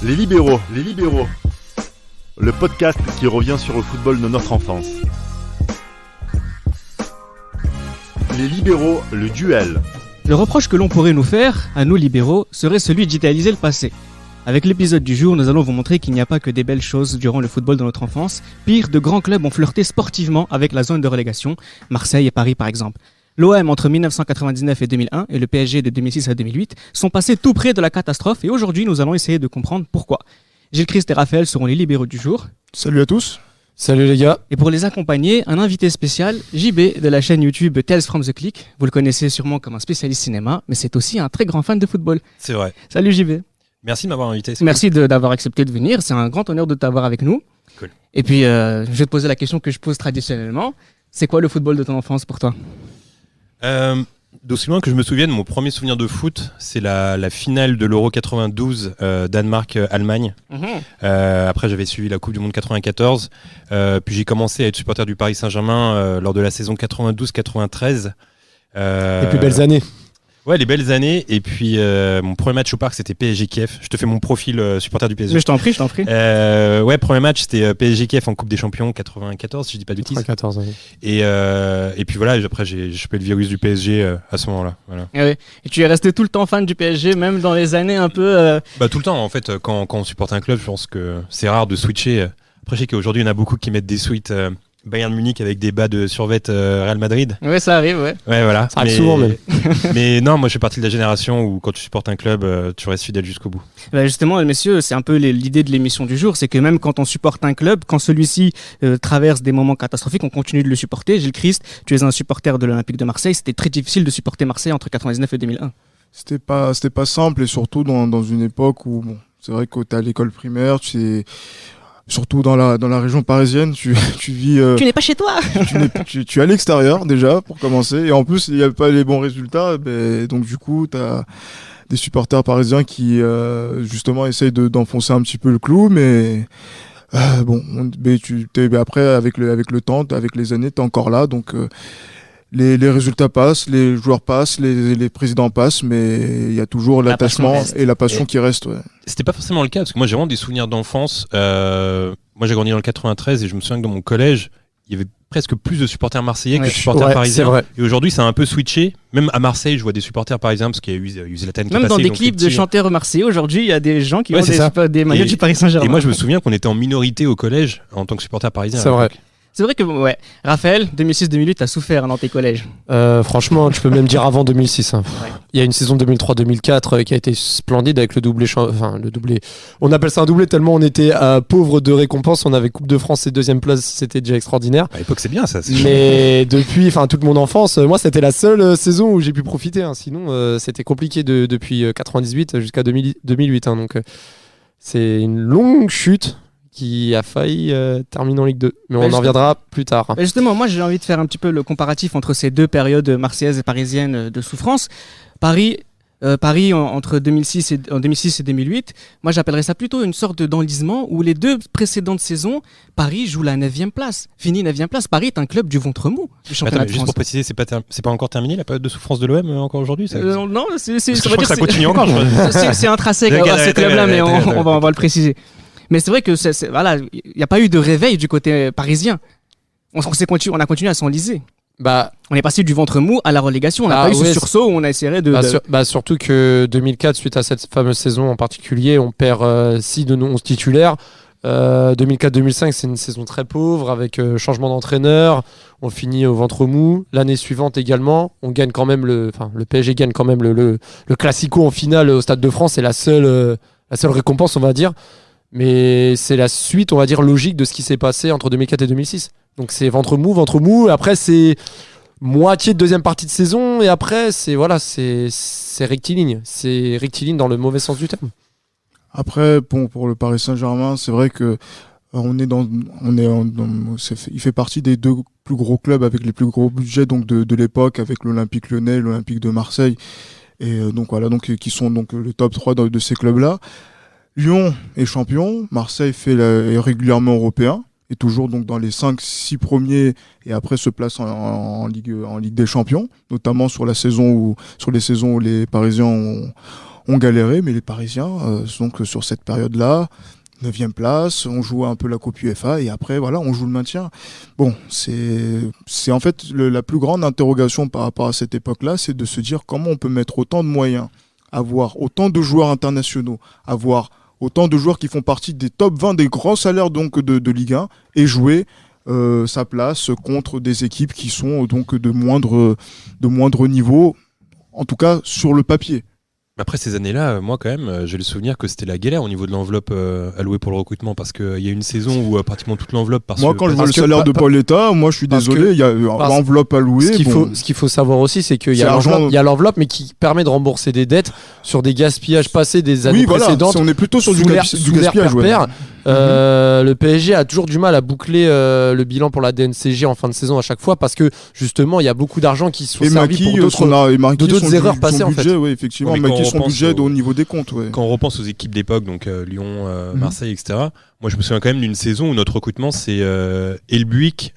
Les libéraux, le podcast qui revient sur le football de notre enfance. Les libéraux, le duel. Le reproche que l'on pourrait nous faire, à nous libéraux, serait celui d'idéaliser le passé. Avec l'épisode du jour, nous allons vous montrer qu'il n'y a pas que des belles choses durant le football de notre enfance. Pire, de grands clubs ont flirté sportivement avec la zone de relégation, Marseille et Paris par exemple. L'OM entre 1999 et 2001 et le PSG de 2006 à 2008 sont passés tout près de la catastrophe et aujourd'hui nous allons essayer de comprendre pourquoi. Gilles Christ et Raphaël seront les libéraux du jour. Salut à tous. Salut les gars. Et pour les accompagner, un invité spécial, JB de la chaîne YouTube Tales from the Click. Vous le connaissez sûrement comme un spécialiste cinéma, mais c'est aussi un très grand fan de football. C'est vrai. Salut JB. Merci de m'avoir invité. Merci d'avoir accepté de venir, c'est un grand honneur de t'avoir avec nous. Cool. Et puis je vais te poser la question que je pose traditionnellement. C'est quoi le football de ton enfance pour toi ? D'aussi loin que je me souvienne, mon premier souvenir de foot, c'est la finale de l'Euro 92, Danemark-Allemagne. Après, j'avais suivi la Coupe du Monde 94. Puis j'ai commencé à être supporter du Paris Saint-Germain lors de la saison 92-93. Les plus belles années. Ouais, les belles années. Et puis mon premier match au parc, c'était PSG Kiev. Je te fais mon profil supporter du PSG. Mais je t'en prie. Ouais, premier match, c'était PSG Kiev en Coupe des Champions 94, si je dis pas de bêtises. 94, oui. Et puis voilà, après j'ai chopé le virus du PSG à ce moment-là. Voilà. Et tu es resté tout le temps fan du PSG, même dans les années un peu... Bah, tout le temps, en fait, quand on supporte un club, je pense que c'est rare de switcher. Après, je sais qu'aujourd'hui, il y en a beaucoup qui mettent des suites Bayern Munich avec des bas de survêt Real Madrid. Ouais, ça arrive, ouais. Ouais, voilà. Ça arrive souvent même. Mais non, moi je fais partie de la génération où quand tu supportes un club, tu restes fidèle jusqu'au bout. Bah justement, messieurs, c'est un peu l'idée de l'émission du jour, c'est que même quand on supporte un club, quand celui-ci traverse des moments catastrophiques, on continue de le supporter. Gilles Christ, tu es un supporter de l'Olympique de Marseille, c'était très difficile de supporter Marseille entre 99 et 2001. C'était pas simple et surtout dans une époque où, bon, c'est vrai que quand t'es à l'école primaire, surtout dans la région parisienne, tu vis... Tu n'es pas chez toi. tu es à l'extérieur déjà pour commencer et en plus il n'y a pas les bons résultats, donc du coup tu as des supporters parisiens qui justement essayent d'enfoncer un petit peu le clou, mais après avec le temps, avec les années, tu es encore là, donc les résultats passent, les joueurs passent, les présidents passent, mais il y a toujours l'attachement et la passion qui reste. Ouais. C'était pas forcément le cas, parce que moi j'ai vraiment des souvenirs d'enfance. Moi j'ai grandi dans le 93 et je me souviens que dans mon collège, il y avait presque plus de supporters marseillais que de supporters parisiens. C'est vrai. Et aujourd'hui, ça a un peu switché. Même à Marseille, je vois des supporters parisiens parce qu'il y a eu Zlatan qui est passé. Même dans des clips de chanteurs marseillais, aujourd'hui, il y a des gens qui ont des maillots du Paris Saint-Germain. Et moi, je me souviens qu'on était en minorité au collège en tant que supporter parisien. C'est vrai. C'est vrai que, ouais, Raphaël, 2006-2008, t'as souffert dans tes collèges. Franchement, tu peux même dire avant 2006. Hein. Ouais. Il y a une saison 2003-2004 qui a été splendide avec le doublé. Le doublé. On appelle ça un doublé tellement on était pauvre de récompenses. On avait Coupe de France et deuxième place, c'était déjà extraordinaire. À l'époque, c'est bien ça. Mais depuis, toute mon enfance, moi, c'était la seule saison où j'ai pu profiter. Hein. Sinon, c'était compliqué depuis 98 jusqu'à 2008. Hein. Donc, c'est une longue chute qui a failli terminer en Ligue 2. Mais on en reviendra plus tard. Mais justement, moi j'ai envie de faire un petit peu le comparatif entre ces deux périodes marseillaises et parisiennes de souffrance. Paris entre 2006 et 2008, moi j'appellerais ça plutôt une sorte d'enlisement où les deux précédentes saisons, Paris joue la 9e place. Fini 9e place, Paris est un club du ventre mou du championnat de France. Juste pour préciser, c'est pas encore terminé la période de souffrance de l'OM encore aujourd'hui non, je crois que ça continue encore. C'est intrinsèque à ce club-là, mais on va le préciser. Mais c'est vrai que voilà, il n'y a pas eu de réveil du côté parisien. On a continué à s'enliser. On est passé du ventre mou à la relégation. On n'a pas eu ce sursaut où on a essayé de... surtout que 2004, suite à cette fameuse saison en particulier, on perd 6 de nos 11 titulaires. 2004-2005, c'est une saison très pauvre avec changement d'entraîneur. On finit au ventre mou. L'année suivante également, on gagne quand même le PSG gagne quand même le Classico en finale au Stade de France. C'est la seule récompense, on va dire. Mais c'est la suite, on va dire, logique de ce qui s'est passé entre 2004 et 2006. Donc c'est ventre mou. Après, c'est moitié de deuxième partie de saison. Et après, c'est rectiligne. C'est rectiligne dans le mauvais sens du terme. Après, pour le Paris Saint-Germain, c'est vrai que il fait partie des deux plus gros clubs avec les plus gros budgets donc de l'époque, avec l'Olympique Lyonnais, l'Olympique de Marseille. Et qui sont donc le top 3 de ces clubs-là. Lyon est champion, Marseille est régulièrement européen, est toujours donc dans les 5-6 premiers et après se place en Ligue des Champions, notamment sur les saisons où les Parisiens ont galéré, mais les Parisiens, donc sur cette période-là, 9e place, on joue un peu la Coupe UEFA et après voilà, on joue le maintien. Bon, c'est en fait la plus grande interrogation par rapport à cette époque-là, c'est de se dire comment on peut mettre autant de moyens, avoir autant de joueurs internationaux, avoir autant de joueurs qui font partie des top 20 des grands salaires donc de Ligue 1 et jouer sa place contre des équipes qui sont donc de moindre niveau, en tout cas sur le papier. Après ces années-là, moi quand même, j'ai le souvenir que c'était la galère au niveau de l'enveloppe allouée pour le recrutement, parce qu'il y a une saison où pratiquement toute l'enveloppe... Moi quand je vois le salaire de Paoletta, moi je suis désolé, il y a l'enveloppe allouée. Ce qu'il faut savoir aussi, c'est qu'il y a l'enveloppe, mais qui permet de rembourser des dettes sur des gaspillages passés des années précédentes. On est plutôt sur du gaspillage. Le PSG a toujours du mal à boucler le bilan pour la DNCG en fin de saison à chaque fois, parce que justement il y a beaucoup d'argent qui sont servis pour d'autres erreurs passées en fait. Oui, effectivement, Maki son budget au niveau des comptes. Quand on repense aux équipes d'époque, donc Lyon, Marseille, etc. Moi, je me souviens quand même d'une saison où notre recrutement, c'est Elbuik,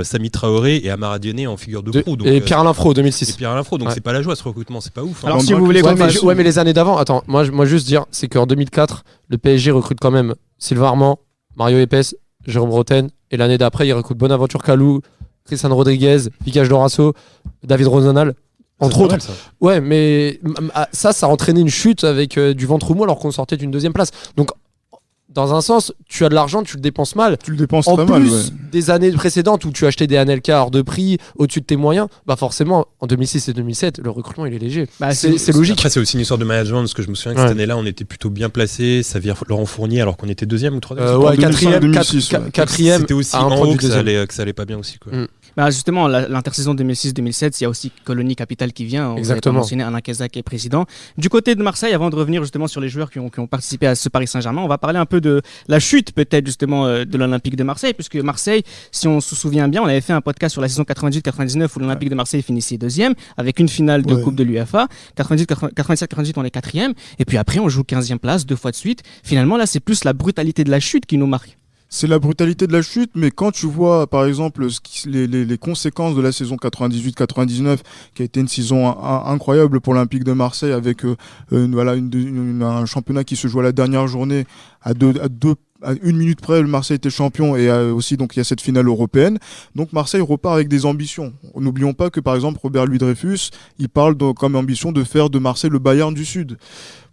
Sami Traoré et Amara Diéné en figure de proue. Et Pierre-Alain Fro, 2006. Et Pierre-Alain Fro, donc c'est pas la joie ce recrutement, c'est pas ouf. Alors si vous voulez... mais les années d'avant, attends, moi juste dire, c'est qu'en 2004, le PSG recrute quand même Sylvain Armand, Mario Epes, Jérôme Roten, et l'année d'après, il recrute Bonaventure Kalou, Cristiano Rodriguez, Vicage Dorasso, David Rosenal. Entre autres. Mal, ça. Ouais, mais ça a entraîné une chute avec du ventre mou alors qu'on sortait d'une 2e place. Donc, dans un sens, tu as de l'argent, tu le dépenses mal. Tu le dépenses très mal. En plus des années précédentes où tu achetais des Anelka hors de prix, au-dessus de tes moyens, bah forcément, en 2006 et 2007, le recrutement il est léger. Bah, c'est logique. Après, c'est aussi une histoire de management, parce que je me souviens que cette année-là, on était plutôt bien placé. Ça vient Laurent Fournier alors qu'on était 2e ou 3e. 4e. C'était aussi en haut que ça allait pas bien aussi. Quoi. Bah justement, l'intersaison 2006-2007, il y a aussi Colonie Capital qui vient. Exactement. On a mentionné Alain Cazat qui est président. Du côté de Marseille, avant de revenir justement sur les joueurs qui ont participé à ce Paris Saint-Germain, on va parler un peu de la chute peut-être justement de l'Olympique de Marseille, puisque Marseille, si on se souvient bien, on avait fait un podcast sur la saison 98-99 où l'Olympique de Marseille finissait 2e avec une finale de Coupe de l'UEFA. 97-98, on est 4e. Et puis après, on joue 15e place 2 fois de suite. Finalement, là, c'est plus la brutalité de la chute qui nous marque. C'est la brutalité de la chute, mais quand tu vois, par exemple, les conséquences de la saison 98-99, qui a été une saison incroyable pour l'Olympique de Marseille, avec un championnat qui se joue à la dernière journée, à 1 minute près, le Marseille était champion, et aussi donc il y a cette finale européenne. Donc Marseille repart avec des ambitions. N'oublions pas que par exemple Robert Louis Dreyfus, il parle comme ambition de faire de Marseille le Bayern du Sud.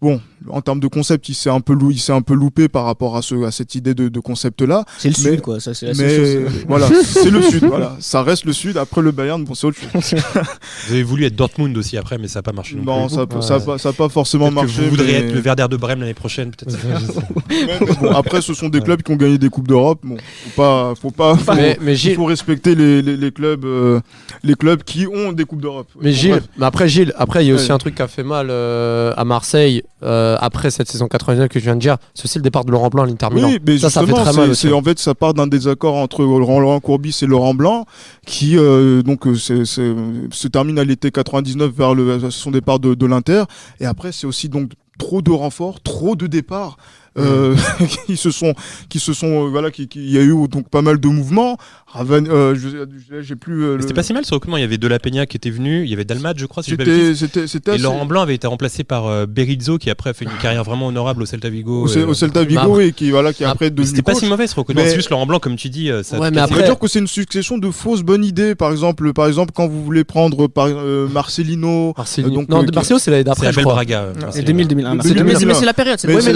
Bon, en termes de concept, il s'est un peu loupé par rapport à cette idée de concept-là. C'est le Sud, quoi. Ça, c'est la seule chose. Voilà, c'est le Sud. Voilà, ça reste le Sud. Après le Bayern, bon, c'est autre chose. Vous avez voulu être Dortmund aussi après, mais ça n'a pas marché. Non, ça n'a pas forcément marché. Vous voudriez être le Werder de Brême l'année prochaine, peut-être. Bon, après, ce sont des clubs qui ont gagné des coupes d'Europe. Bon, il faut respecter les clubs qui ont des coupes d'Europe. Mais Gilles, il y a aussi un truc qui a fait mal à Marseille. Après cette saison 99 que je viens de dire, c'est aussi le départ de Laurent Blanc à l'Inter Milan. Oui, mais ça fait très mal aussi. En fait, ça part d'un désaccord entre Laurent Courbis et Laurent Blanc qui se termine à l'été 99 vers son départ de l'Inter. Et après, c'est aussi donc trop de renforts, trop de départs. Il y a eu donc pas mal de mouvements. J'ai plus. C'était pas si mal ce recrutement. Il y avait De La Peña qui était venu, il y avait Dalmat, je crois, si je ne me Et Laurent Blanc avait été remplacé par Berizzo, qui après a fait une carrière vraiment honorable au Celta Vigo. Au Celta Vigo et qui après est devenu. C'était pas si mauvais ce recrutement. C'est juste Laurent Blanc, comme tu dis. Ça mais après, dire que c'est une succession de fausses bonnes idées. Par exemple, quand vous voulez prendre Marcelino. Marcelino, c'est l'année d'après. C'est Abel Braga. C'est 2000-2001. Mais c'est la période. Mais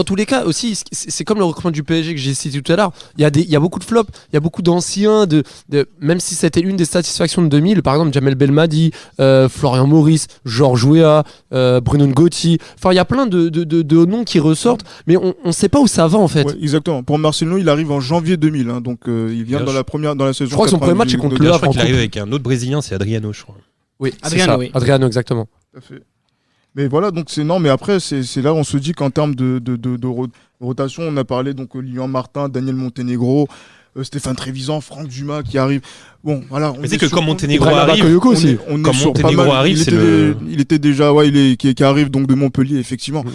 dans tous les cas aussi, c'est comme le recrutement du PSG que j'ai cité tout à l'heure. Il y a beaucoup de flops, il y a beaucoup d'anciens, même si c'était l'une des satisfactions de 2000, par exemple Jamel Belmadi, Florian Maurice, Georges Weah, Bruno Ngotti. Enfin, il y a plein de noms qui ressortent, mais on ne sait pas où ça va en fait. Ouais, exactement. Pour Marcelino, il arrive en janvie 2000, hein, donc il vient dans la saison. Je crois que son premier match est contre le Havre. Je crois qu'il arrive avec un autre Brésilien, c'est Adriano, je crois. Oui, Adriano, exactement. Tout à fait. Mais voilà, donc mais après, c'est là où on se dit qu'en termes de rotation, on a parlé donc Lilian Martin, Daniel Montenegro, Stéphane Trévisan, Franck Dumas qui arrive. Bon, voilà. Mais c'est que comme Montenegro arrive, il était déjà, qui arrive donc de Montpellier, effectivement.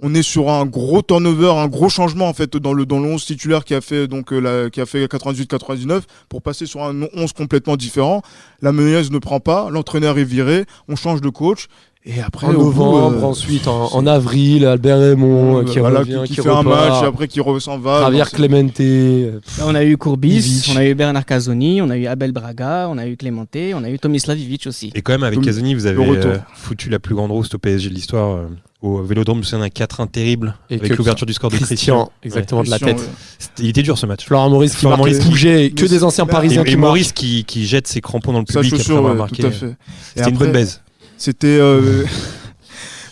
On est sur un gros turnover, un gros changement en fait dans le 11 titulaire qui a fait 98-99 pour passer sur un 11 complètement différent. La Menez ne prend pas, l'entraîneur est viré, on change de coach Et après, En au bout, novembre, ensuite en avril, Albert Raymond qui voilà, revient, qui qui fait un match, repart. et après qui s'en va. Javier Non, c'est- Clemente. Là, on a eu Courbis, Ivic. on a eu Bernard Casoni, on a eu Abel Braga, on a eu Clemente, on a eu Tomislav Ivic aussi. Et quand même, avec Le- Casoni, vous le avez retour. foutu la plus grande rouste au PSG de l'histoire. Au Vélodrome, je me souviens d'un 4-1 terrible, Et avec que l'ouverture du score de Christian. Christian, exactement, de la Christian, tête. Il était dur ce match. Florent Maurice qui Florent marque les Maurice qui- bougeait, que mais des c'est- anciens là, parisiens Et qui marquent. Maurice qui jette ses crampons dans le Sa public après chaussure, avoir ouais, marqué. tout à fait. C'était une après, bonne baise. C'était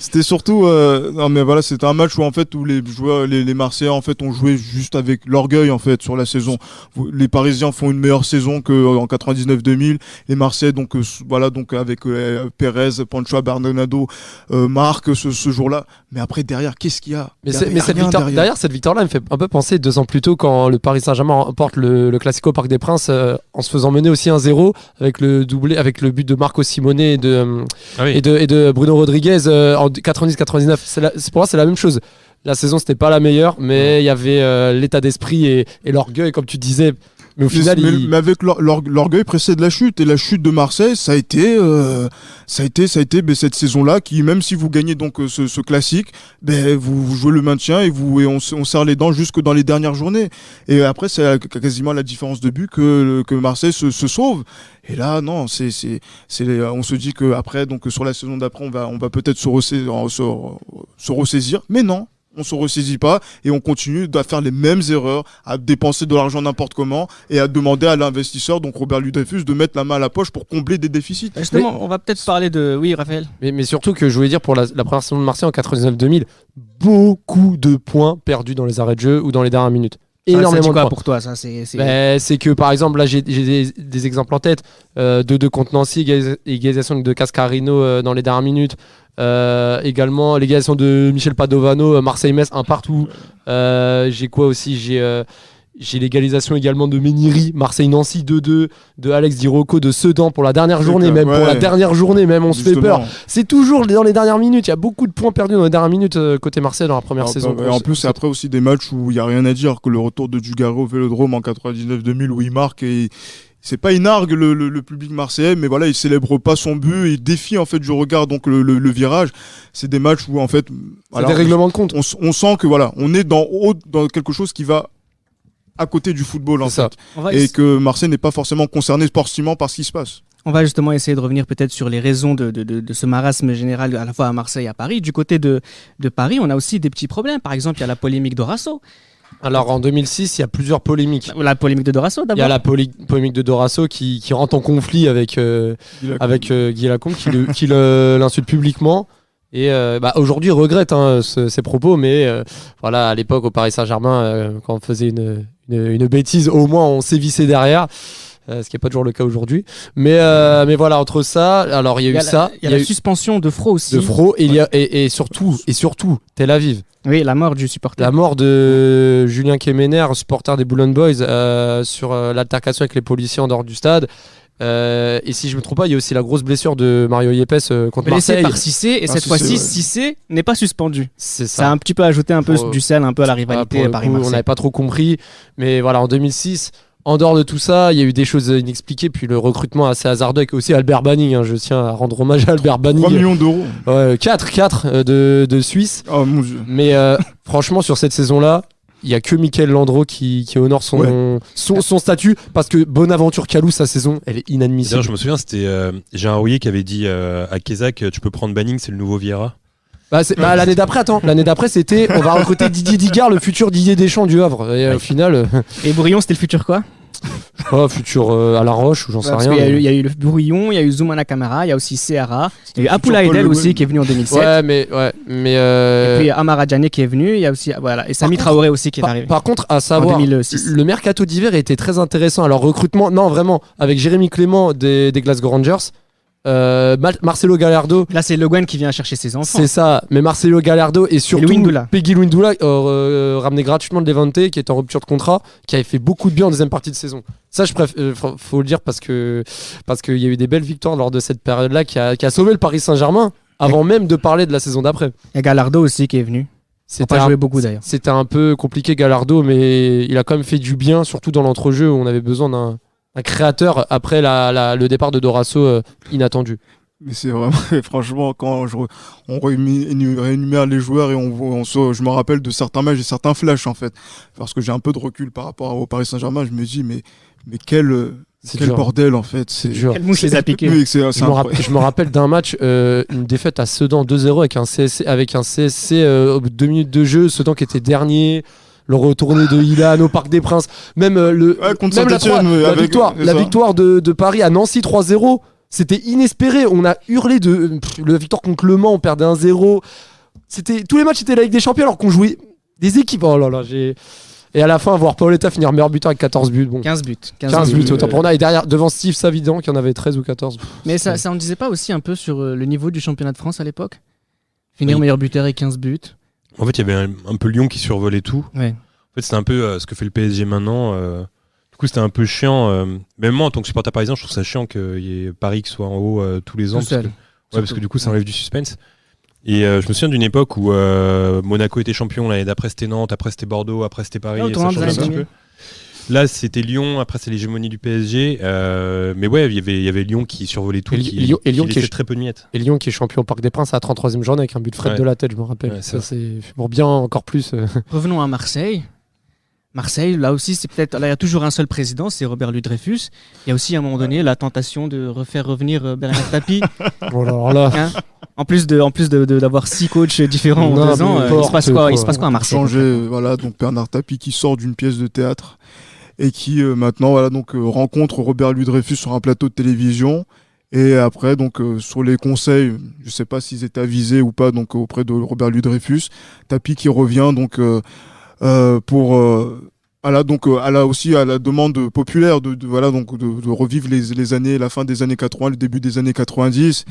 c'était surtout non mais voilà, c'était un match où en fait où les joueurs les Marseillais en fait ont joué juste avec l'orgueil en fait sur la saison. Les Parisiens font une meilleure saison que en 99-2000, les Marseillais donc voilà donc avec Pérez, Pancho, Bernardo marquent ce jour-là, mais après derrière qu'est-ce qu'il y a? Mais, Il y a- c'est- il y mais a cette rien victoire, derrière. d'ailleurs, cette victoire-là me fait un peu penser 2 ans plus tôt quand le Paris Saint-Germain remporte le Classico au Parc des Princes en se faisant mener aussi 1-0 avec le doublé, avec le but de Marco Simone et de, Ah oui. et de Bruno Rodriguez en 90-99. Pour moi, c'est la même chose. La saison, c'était pas la meilleure, mais il y avait l'état d'esprit et l'orgueil, comme tu disais. Mais au final, mais avec l'orgueil précède la chute, et la chute de Marseille, ça a été ben, cette saison-là qui, même si vous gagnez donc ce classique, ben, vous jouez le maintien et on serre les dents jusque dans les dernières journées. Et après, c'est quasiment la différence de but que Marseille se sauve. Et là, non, on se dit que après, donc sur la saison d'après, on va peut-être se ressaisir, mais non. On se ressaisit pas et on continue à faire les mêmes erreurs, à dépenser de l'argent n'importe comment et à demander à l'investisseur, donc Robert Ludefus, de mettre la main à la poche pour combler des déficits. Justement, on va peut-être parler de... Oui, Raphaël. mais surtout que je voulais dire pour la première saison de Marseille en 99-2000, beaucoup de points perdus dans les arrêts de jeu ou dans les dernières minutes. Ça dit Énormément de quoi points. pour toi, ça c'est... C'est que par exemple, là j'ai des exemples en tête. 2-2 contre Nancy, égalisation de Cascarino dans les dernières minutes. Également l'égalisation de Michel Padovano, Marseille-Metz, un partout. J'ai quoi aussi? J'ai l'égalisation également de Meniri, Marseille-Nancy 2-2, de Alex Di Rocco, de Sedan pour la dernière journée, même. Ouais. Pour la dernière journée, même, on se fait Justement. peur. C'est toujours dans les dernières minutes. Il y a beaucoup de points perdus dans les dernières minutes côté Marseille dans la première saison. Et en plus, c'est après aussi des matchs où il n'y a rien à dire, que le retour de Dugarry au Vélodrome en 99-2000 où il marque et c'est pas il nargue le public marseillais, mais voilà, il célèbre pas son but, il défie en fait du regard donc le virage. C'est des matchs où en fait, C'est voilà, des règlements de compte. on sent que voilà, on est dans quelque chose qui va à côté du football en C'est ça. fait, et que Marseille n'est pas forcément concerné sportivement par ce qui se passe. On va justement essayer de revenir peut-être sur les raisons de ce marasme général à la fois à Marseille et à Paris. Du côté de Paris, on a aussi des petits problèmes. Par exemple, il y a la polémique Dorasso. Alors en 2006, il y a plusieurs polémiques. La polémique de Dorasso Il y d'abord. a la polémique de Dorasso qui rentre en conflit avec Guy Lacombe qui l'insulte publiquement. Et aujourd'hui, il regrette ses propos, mais voilà, à l'époque, au Paris Saint-Germain, quand on faisait une bêtise, au moins on sévissait derrière. Ce qui n'est pas toujours le cas aujourd'hui. Mais voilà, entre ça, alors il y a eu ça. Il y a la suspension de Fro aussi. De Fro, et surtout, Tel Aviv. Oui, la mort du supporter. La mort de Julien Kemener, supporter des Boulogne Boys, sur l'altercation avec les policiers en dehors du stade. Et si je me trompe pas, il y a aussi la grosse blessure de Mario Yepes contre Blessé Marseille. par Cissé, et cette Cissé, fois-ci, ouais. Cissé n'est pas suspendu. C'est Ça a un petit peu ajouté un peu Pour- du sel un peu à la Ah, pour rivalité le coup, on Paris-Marseille. n'avait pas trop compris. Mais voilà, en 2006, en dehors de tout ça, il y a eu des choses inexpliquées. Puis le recrutement assez hasardeux avec aussi Albert Banning. Je tiens à rendre hommage à Albert 3 Banning. millions d'euros. 4 de Suisse. Oh mon dieu. Mais franchement, sur cette saison-là, il n'y a que Michael Landreau qui honore son statut. Parce que Bonaventure Calou, sa saison, elle est inadmissible. D'ailleurs, je me souviens, c'était Gérard Rouillet qui avait dit à Kézak, tu peux prendre Banning, c'est le nouveau Vieira. L'année d'après, c'était on va recruter Didier Digard, le futur Didier Deschamps du Havre. Et au final, Et Bourillon, c'était le futur quoi? futur à La Roche ou j'en sais Parce rien. qu'il y a eu- mais- il y a eu le Bourillon, il y a eu Zoumana Camara, il y a aussi Seara, il y a eu futur Apoula Paul Edel Le aussi Guen. qui est venu en 2007. Ouais, mais Et puis Amara Djane qui est venu, il y a aussi voilà, et Sami Par Traoré aussi qui est par, arrivé. par contre, à savoir, 2006. le mercato d'hiver était très intéressant. Alors recrutement, non vraiment, avec Jérémy Clément des Glasgow Rangers, Marcelo Gallardo. Là, c'est Le Guen qui vient chercher ses enfants. C'est ça, mais Marcelo Gallardo et surtout Louindoula. Peggy Louindoula ramené gratuitement de Levante qui est en rupture de contrat, qui avait fait beaucoup de bien en deuxième partie de saison. Ça, faut le dire parce qu'il y a eu des belles victoires lors de cette période-là qui a sauvé le Paris Saint-Germain avant même de parler de la saison d'après. Et Gallardo aussi qui est venu. Il n'a pas joué beaucoup d'ailleurs. C'était un peu compliqué Gallardo, mais il a quand même fait du bien, surtout dans l'entrejeu où on avait besoin d'un créateur après le départ de Dorasso inattendu. Mais c'est vraiment, franchement, quand on réénumère les joueurs et je me rappelle de certains matchs et certains flashs, en fait. Parce que j'ai un peu de recul par rapport au Paris Saint-Germain, je me dis, mais quel bordel, en fait. C'est dur. Quelle mouche les a piqués. Oui, Je me rappelle d'un match, une défaite à Sedan 2-0 avec un CSC au bout de 2 minutes de jeu, Sedan qui était dernier. Le retourné de Ilan au Parc des Princes, même contre même la victoire de Paris à Nancy 3-0, c'était inespéré. On a hurlé la victoire contre Le Mans, on perdait 1-0. Tous les matchs étaient la Ligue des Champions alors qu'on jouait des équipes. Oh là là, et à la fin, voir Paoletta finir meilleur buteur avec 14 buts. Bon. 15 buts. 15 buts, autant pour nous. Et derrière, devant Steve Savidan qui en avait 13 ou 14. Mais ça on ne disait pas aussi un peu sur le niveau du championnat de France à l'époque ? Finir meilleur buteur et 15 buts. En fait, il y avait un peu Lyon qui survolait tout. Ouais. En fait, c'était un peu ce que fait le PSG maintenant. Du coup, c'était un peu chiant. Même moi, en tant que supporter parisien, je trouve ça chiant qu'il y ait Paris qui soit en haut tous les ans. Parce que du coup, ça enlève du suspense. Et je me souviens d'une époque où Monaco était champion. L'année d'après, c'était Nantes. Après, c'était Bordeaux. Après, c'était Paris. Et ça changeait un petit peu. Là, c'était Lyon. Après, c'est l'hégémonie du PSG. Mais ouais, il y avait Lyon qui survolait tout. Lyon qui laissait très peu de miettes. Et Lyon qui est champion au Parc des Princes à la 33e journée avec un but de Fred de la tête, je me rappelle. Ouais, ça, c'est pour bien encore plus. Revenons à Marseille. Marseille, là aussi, là, il y a toujours un seul président, c'est Robert Louis Dreyfus. Il y a aussi, à un moment donné, la tentation de refaire revenir Bernard Tapie. Hein, en plus d'avoir 6 coachs différents en 2 ans, il se passe quoi à Marseille? Voilà, donc Bernard Tapie qui sort d'une pièce de théâtre et qui maintenant rencontre Robert Louis Dreyfus sur un plateau de télévision. Et après, sur les conseils, je ne sais pas s'ils étaient avisés ou pas, auprès de Robert Louis Dreyfus, Tapie qui revient aussi à la demande populaire de revivre les années, la fin des années 80, le début des années 90.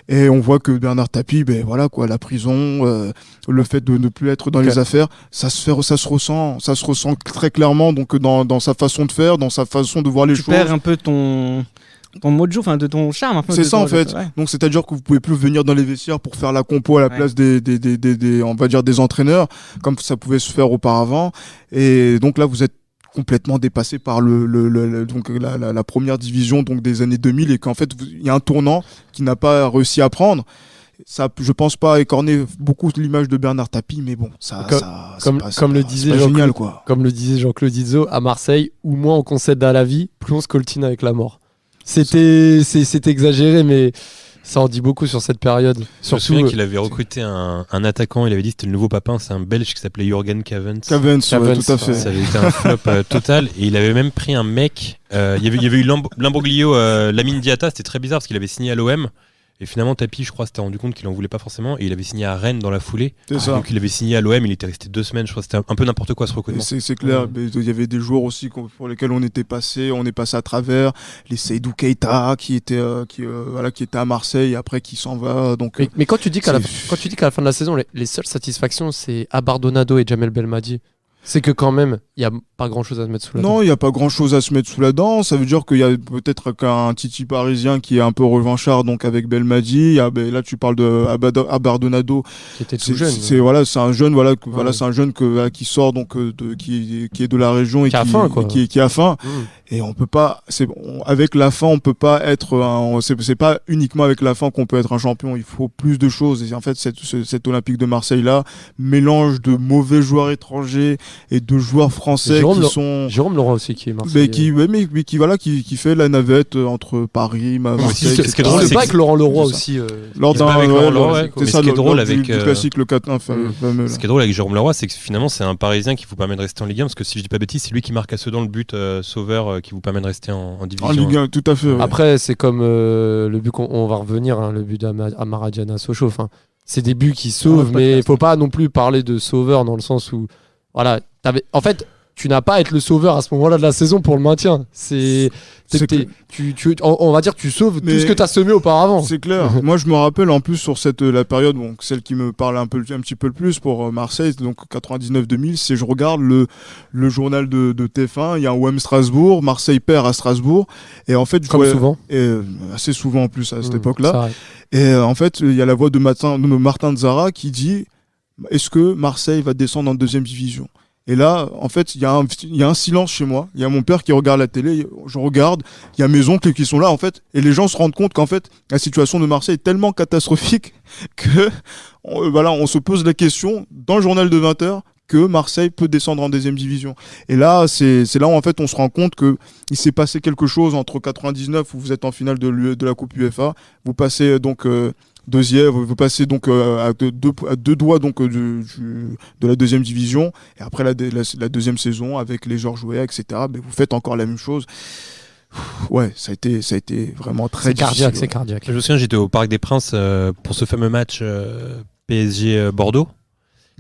Et on voit que Bernard Tapie, la prison, le fait de ne plus être dans les affaires, ça se ressent très clairement dans sa façon de faire, dans sa façon de voir les choses. Tu perds un peu ton mojo, de ton charme. Un peu c'est ça en fait. Ouais. Donc c'est-à-dire que vous pouvez plus venir dans les vestiaires pour faire la compo à la place des on va dire des entraîneurs, comme ça pouvait se faire auparavant. Et donc là vous êtes complètement dépassé par la première division des années 2000 et qu'en fait il y a un tournant qui n'a pas réussi à prendre. Ça, je pense pas écorner beaucoup l'image de Bernard Tapie, mais bon, comme le disait Jean-Claude Izzo à Marseille, où moins on concède à la vie, plus on se coltine avec la mort. C'est exagéré, mais ça en dit beaucoup sur cette période. Je me souviens qu'il avait recruté un attaquant, il avait dit que c'était le nouveau Papin, c'est un Belge qui s'appelait Jürgen Cavens. Cavens, ouais, tout à fait. Ça avait été un flop total, et il avait même pris un mec, il y avait eu Lamborghio, Lamine Diatta, c'était très bizarre parce qu'il avait signé à l'OM. Et finalement, Tapie, je crois, s'était rendu compte qu'il en voulait pas forcément. Et il avait signé à Rennes dans la foulée. Donc il avait signé à l'OM, il était resté 2 semaines. Je crois que c'était un peu n'importe quoi ce recrutement. C'est clair. Mais il y avait des joueurs aussi pour lesquels on est passé à travers. Les Seydou Keita qui était à Marseille, après qui s'en va. Donc, mais quand tu dis qu'à la fin de la saison, les seules satisfactions, c'est Abardonado et Jamel Belmadi. C'est que quand même, il n'y a pas grand-chose à se mettre sous la dent. Non, il n'y a pas grand-chose à se mettre sous la dent. Ça veut dire qu'il y a peut-être qu'un Titi parisien qui est un peu revanchard, donc avec Belmadi. Là, tu parles de Abardonado. Qui était tout jeune. C'est un jeune, c'est un jeune qui sort, qui est de la région et qui a faim. Et on peut pas, avec la faim, on peut pas être c'est pas uniquement avec la faim qu'on peut être un champion. Il faut plus de choses. Et en fait, cette Olympique de Marseille-là, mélange de mauvais joueurs étrangers et de joueurs français Jérôme Leroy aussi qui est Marseillais. Qui fait la navette entre Paris, Marseille. Ce qui est drôle, c'est pas avec Laurent Leroy aussi. C'est ça qui est drôle avec le classique, le 4-1 fameux. Ce qui est drôle avec Jérôme Leroy, c'est que finalement c'est un Parisien qui vous permet de rester en Ligue 1 parce que si je dis pas bêtise, c'est lui qui marque à Sedan le but sauveur qui vous permet de rester en division. En Ligue 1, tout à fait. Ouais. Après, c'est comme le but on va revenir, le but d'Amara Diana Sochaux. C'est des buts qui sauvent, mais il faut pas non plus parler de sauveur dans le sens où en fait, tu n'as pas à être le sauveur à ce moment-là de la saison pour le maintien. On va dire tu sauves tout ce que tu as semé auparavant. C'est clair. Moi, je me rappelle en plus sur la période, celle qui me parle un petit peu le plus pour Marseille, donc 99-2000, c'est je regarde le journal de TF1, il y a un OM Strasbourg, Marseille perd à Strasbourg, et en fait, souvent. assez souvent en plus à cette époque-là. Et en fait, il y a la voix de Martin Zara qui dit: est-ce que Marseille va descendre en 2e division ? Et là, en fait, il y a un silence chez moi. Il y a mon père qui regarde la télé, je regarde, il y a mes oncles qui sont là, en fait, et les gens se rendent compte qu'en fait, la situation de Marseille est tellement catastrophique que, on se pose la question, dans le journal de 20h, que Marseille peut descendre en deuxième division. Et là, c'est là où en fait on se rend compte que il s'est passé quelque chose entre 99 où vous êtes en finale de la Coupe UEFA, vous passez donc deuxième, vous passez donc à deux doigts donc de la deuxième division, et après la deuxième saison avec les Georges Weah, etc. Mais vous faites encore la même chose. Ouais, ça a été vraiment très difficile. C'est cardiaque. Je me souviens, j'étais au Parc des Princes pour ce fameux match PSG Bordeaux.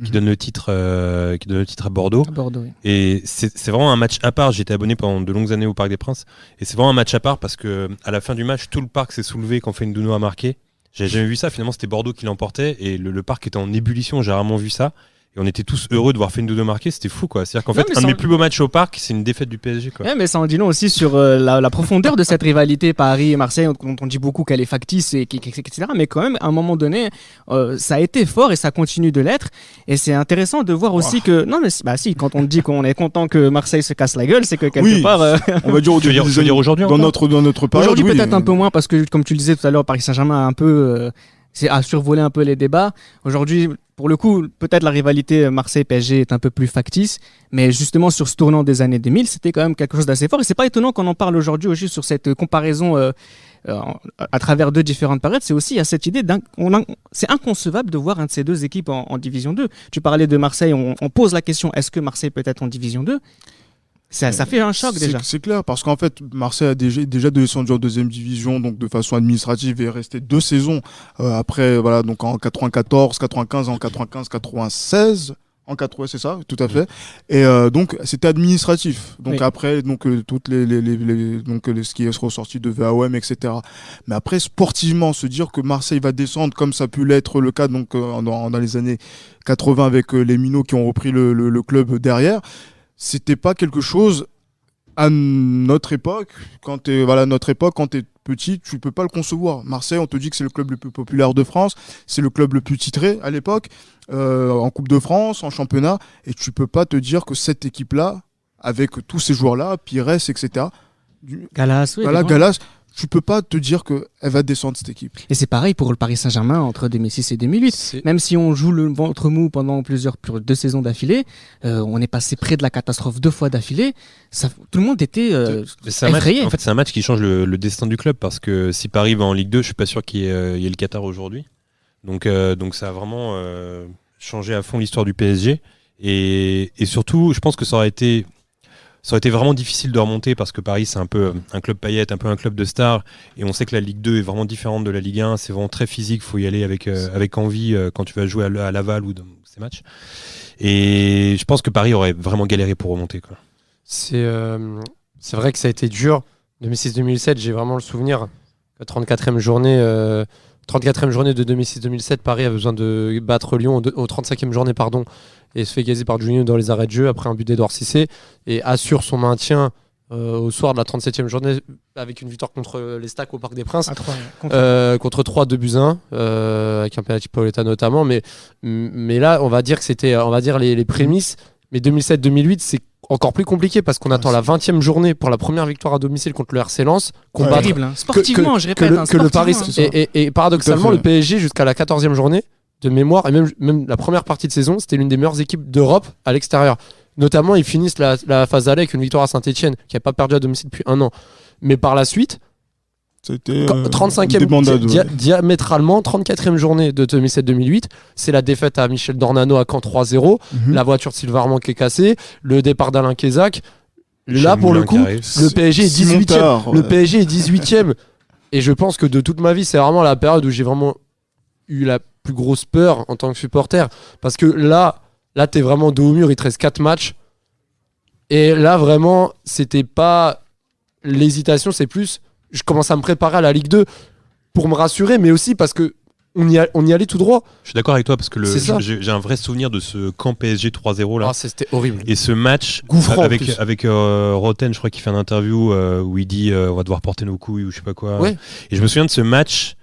Qui donne le titre à Bordeaux. À Bordeaux, oui. Et c'est vraiment un match à part. J'étais abonné pendant de longues années au Parc des Princes, et c'est vraiment un match à part parce que à la fin du match, tout le parc s'est soulevé quand Fendouno a marqué. J'avais jamais vu ça. Finalement, c'était Bordeaux qui l'emportait et le parc était en ébullition. J'ai rarement vu ça. Et on était tous heureux de voir Fendouno marquer, c'était fou quoi. C'est-à-dire qu'en fait, un de mes plus beaux matchs au parc, c'est une défaite du PSG quoi. Ouais, mais ça en dit long aussi sur la profondeur de cette rivalité Paris et Marseille, dont on dit beaucoup qu'elle est factice, etc. Mais quand même, à un moment donné, ça a été fort et ça continue de l'être. Et c'est intéressant de voir aussi que... Non mais si, quand on dit qu'on est content que Marseille se casse la gueule, c'est que quelque part... On va dire, tu veux dire aujourd'hui dans notre période, aujourd'hui peut-être un peu moins, parce que comme tu le disais tout à l'heure, Paris Saint-Germain a un peu... a survolé un peu les débats. Aujourd'hui, pour le coup, peut-être la rivalité Marseille-PSG est un peu plus factice, mais justement sur ce tournant des années 2000, c'était quand même quelque chose d'assez fort. Et c'est pas étonnant qu'on en parle aujourd'hui aussi sur cette comparaison à travers deux différentes périodes. C'est aussi à cette idée c'est inconcevable de voir un de ces deux équipes en Division 2. Tu parlais de Marseille, on pose la question, est-ce que Marseille peut être en Division 2 ? Ça fait un choc déjà. C'est clair, parce qu'en fait, Marseille a déjà descendu en deuxième division, donc de façon administrative, et est resté 2 saisons après, voilà, donc en 94, 95, en 95, 96. En 80, c'est ça, tout à fait. Et donc c'était administratif. Donc oui. Après, donc toutes ce qui est ressorti de VAOM, etc. Mais après, sportivement, se dire que Marseille va descendre, comme ça a pu l'être le cas donc dans les années 80 avec les Minots qui ont repris le club derrière. C'était pas quelque chose à notre époque. Quand t'es petit, tu peux pas le concevoir. Marseille, on te dit que c'est le club le plus populaire de France, c'est le club le plus titré à l'époque, en Coupe de France, en championnat, et tu peux pas te dire que cette équipe-là, avec tous ces joueurs-là, Pires, etc. Galas, oui. Voilà, Galas, tu peux pas te dire qu'elle va descendre cette équipe. Et c'est pareil pour le Paris Saint-Germain entre 2006 et 2008. Même si on joue le ventre mou pendant 2 saisons d'affilée, on est passé près de la catastrophe 2 fois d'affilée. Tout le monde était effrayé. En fait, c'est un match qui change le destin du club parce que si Paris va en Ligue 2, je suis pas sûr qu'il y ait le Qatar aujourd'hui. Donc ça a vraiment changé à fond l'histoire du PSG. Et surtout, je pense que ça aurait été vraiment difficile de remonter parce que Paris c'est un peu un club paillette, un peu un club de stars, et on sait que la Ligue 2 est vraiment différente de la Ligue 1, c'est vraiment très physique, il faut y aller avec envie quand tu vas jouer à Laval ou dans ces matchs. Et je pense que Paris aurait vraiment galéré pour remonter quoi. C'est vrai que ça a été dur. 2006-2007, j'ai vraiment le souvenir que 34e journée de 2006-2007, Paris a besoin de battre Lyon au 35e journée et se fait gazer par Juninho dans les arrêts de jeu après un but d'Edouard Cissé et assure son maintien au soir de la 37e journée avec une victoire contre les Stacks au Parc des Princes contre 3 2-1 avec un penalty Paoletta notamment, mais là on va dire que c'était les prémices, mais 2007-2008 c'est encore plus compliqué parce qu'on attend la 20e journée pour la première victoire à domicile contre le RC Lens. Terrible, hein. Sportivement, je répète. Que le Paris et paradoxalement, le PSG jusqu'à la 14e journée, de mémoire, et même la première partie de saison, c'était l'une des meilleures équipes d'Europe à l'extérieur. Notamment, ils finissent la phase aller avec une victoire à Saint-Etienne, qui n'a pas perdu à domicile depuis 1 an. Mais par la suite, c'était 35e, diamétralement, 34e journée de 2007-2008, c'est la défaite à Michel Dornano à Caen 3-0, la voiture de Sylvain Armand qui est cassée, le départ d'Alain Kézac. Là, pour le coup, le PSG est 18e. Le PSG est 18e. Et je pense que de toute ma vie, c'est vraiment la période où j'ai vraiment eu la plus grosse peur en tant que supporter. Parce que là t'es vraiment dos au mur, il te reste 4 matchs. Et là, vraiment, c'était pas l'hésitation, c'est plus... Je commence à me préparer à la Ligue 2 pour me rassurer, mais aussi parce que on y allait tout droit. Je suis d'accord avec toi parce que j'ai un vrai souvenir de ce camp PSG 3-0 là. C'était horrible. Et ce match avec Roten, je crois qu'il fait une interview où il dit on va devoir porter nos couilles ou je sais pas quoi. Ouais. Et je me souviens de ce match.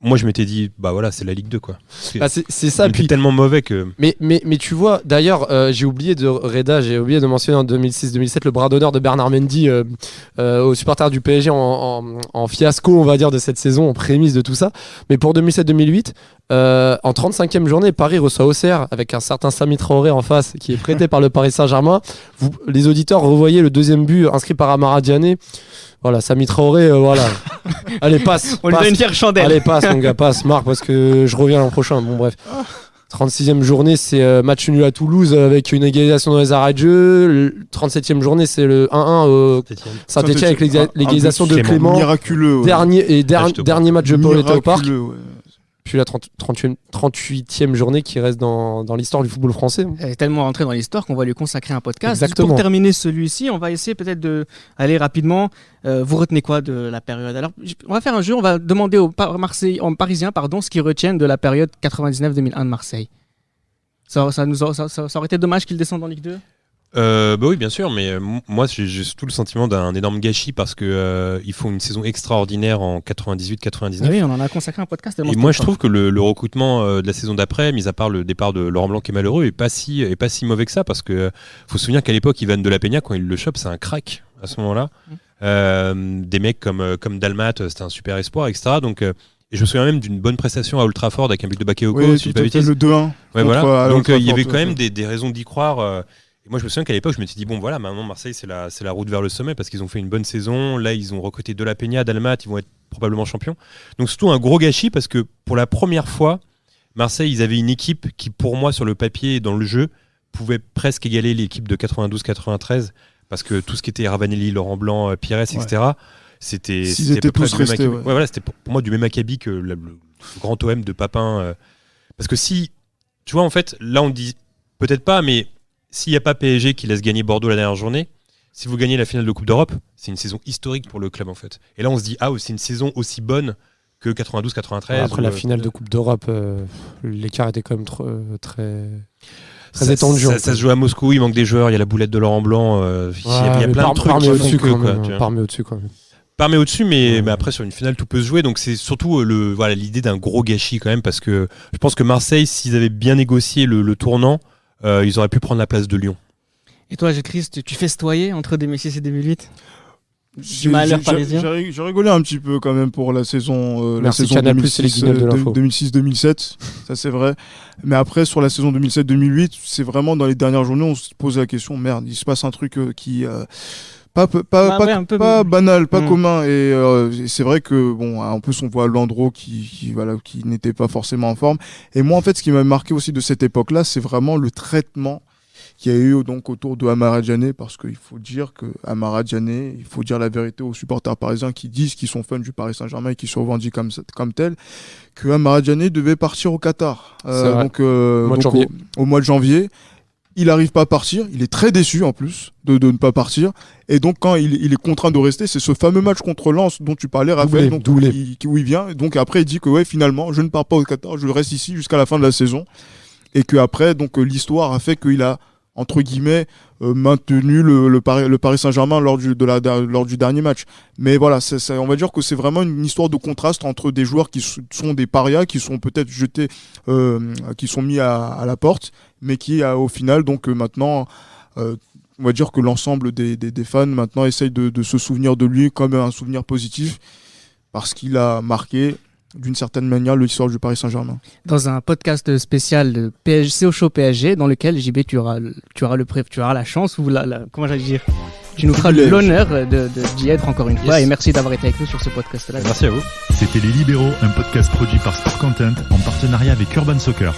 moi je m'étais dit bah voilà, c'est la Ligue 2 quoi. C'est ça. Il était tellement mauvais que. Mais tu vois, d'ailleurs, j'ai oublié de mentionner en 2006-2007 le bras d'honneur de Bernard Mendy aux supporters du PSG en fiasco, on va dire, de cette saison, en prémisse de tout ça. Mais pour 2007-2008, en 35e journée, Paris reçoit Auxerre avec un certain Sami Traoré en face qui est prêté par le Paris Saint-Germain. Les auditeurs revoyaient le deuxième but inscrit par Amara Diané. Voilà, Sami Traoré, voilà. Allez, passe. On lui donne une fière chandelle. Allez, passe, mon gars, passe, Marc, parce que je reviens l'an prochain. Bon, bref. 36e journée, c'est match nul à Toulouse avec une égalisation dans les arrêts de jeu. 37e journée, c'est le 1-1 au Saint-Etienne avec l'égalisation de Clément. Miraculeux. Ouais. Dernier match de Pauletta au Parc. Ouais. Puis la 38e journée qui reste dans l'histoire du football français. Elle est tellement rentrée dans l'histoire qu'on va lui consacrer un podcast. Exactement. Pour terminer celui-ci, on va essayer peut-être d'aller rapidement. Vous retenez quoi de la période? Alors, on va faire un jeu, on va demander aux Parisiens ce qu'ils retiennent de la période 99-2001 de Marseille. Ça aurait été dommage qu'ils descendent en Ligue 2? Bah oui, bien sûr, mais moi j'ai surtout le sentiment d'un énorme gâchis parce que ils font une saison extraordinaire en 98-99. Oui, on en a consacré un podcast. Et moi je trouve que le recrutement de la saison d'après, mis à part le départ de Laurent Blanc qui est malheureux, est pas si mauvais que ça parce que faut se souvenir qu'à l'époque Ivan de la Peña, quand il le chope, c'est un crack à ce moment-là. Des mecs comme Dalmat, c'était un super espoir, etc. Donc et je me souviens même d'une bonne prestation à Old Trafford avec un but de Bakayoko, Oui, si je dis pas tout à fait, bêtise. le 2-1. Ouais, voilà. Donc il y avait Trafford, quand même des raisons d'y croire. Et moi je me souviens qu'à l'époque je me suis dit bon voilà, maintenant Marseille c'est la route vers le sommet parce qu'ils ont fait une bonne saison. Là ils ont recruté De La Peña, Dalmat, ils vont être probablement champions. Donc surtout un gros gâchis parce que pour la première fois Marseille ils avaient une équipe qui pour moi sur le papier et dans le jeu pouvait presque égaler l'équipe de 92-93 parce que tout ce qui était Ravanelli, Laurent Blanc, Pires, etc. C'était S'ils étaient tous restés. Ouais. Voilà, c'était pour moi du même acabit que le grand OM de Papin. Parce que si tu vois en fait là on dit peut-être pas mais s'il n'y a pas PSG qui laisse gagner Bordeaux la dernière journée, si vous gagnez la finale de Coupe d'Europe, c'est une saison historique pour le club en fait. Et là on se dit c'est une saison aussi bonne que 92-93. Après la finale de Coupe d'Europe, l'écart était quand même très étendu. Ça se joue à Moscou, il manque des joueurs, il y a la boulette de Laurent Blanc, il y a plein de trucs qui font que Parmé au-dessus quand même. Parmé au-dessus, mais après sur une finale tout peut se jouer, donc c'est surtout l'idée d'un gros gâchis quand même, parce que je pense que Marseille, s'ils avaient bien négocié le tournant, ils auraient pu prendre la place de Lyon. Et toi, Christ, tu festoyais entre 2006 et 2008 du malheur parisien? J'ai rigolé un petit peu quand même pour la saison, Merci, Canal+, c'est les guignols de l'info. 2006-2007, ça c'est vrai. Mais après, sur la saison 2007-2008, c'est vraiment dans les dernières journées, on se pose la question, merde, il se passe un truc qui... pas banal, pas commun, et c'est vrai que bon, en plus on voit Landreau qui n'était pas forcément en forme. Et moi en fait, ce qui m'a marqué aussi de cette époque-là, c'est vraiment le traitement qu'il y a eu donc autour de Amara Diané, parce qu'il faut dire que Amara Diané, il faut dire la vérité aux supporters parisiens qui disent qu'ils sont fans du Paris Saint-Germain et qui se revendiquent comme tel, que Amara Diané devait partir au Qatar, au mois de janvier. Il n'arrive pas à partir, il est très déçu en plus de ne pas partir. Et donc quand il est contraint de rester, c'est ce fameux match contre Lens dont tu parlais, Raphaël, où il vient. Donc après il dit que finalement je ne pars pas au Qatar, je reste ici jusqu'à la fin de la saison. Et qu'après l'histoire a fait qu'il a entre guillemets maintenu le Paris Saint-Germain lors du dernier match. Mais voilà, on va dire que c'est vraiment une histoire de contraste entre des joueurs qui sont des parias, qui sont peut-être jetés, qui sont mis à la porte, mais qui au final maintenant on va dire que l'ensemble des fans maintenant essayent de se souvenir de lui comme un souvenir positif parce qu'il a marqué d'une certaine manière l'histoire du Paris Saint-Germain. Dans un podcast spécial de PSG, Show PSG, dans lequel JB tu auras la chance ou comment j'allais dire, tu nous feras l'honneur d'y être encore une fois. Et merci d'avoir été avec nous sur ce podcast-là. Merci à vous. C'était Les Libéraux, un podcast produit par Sport Content en partenariat avec Urban Soccer.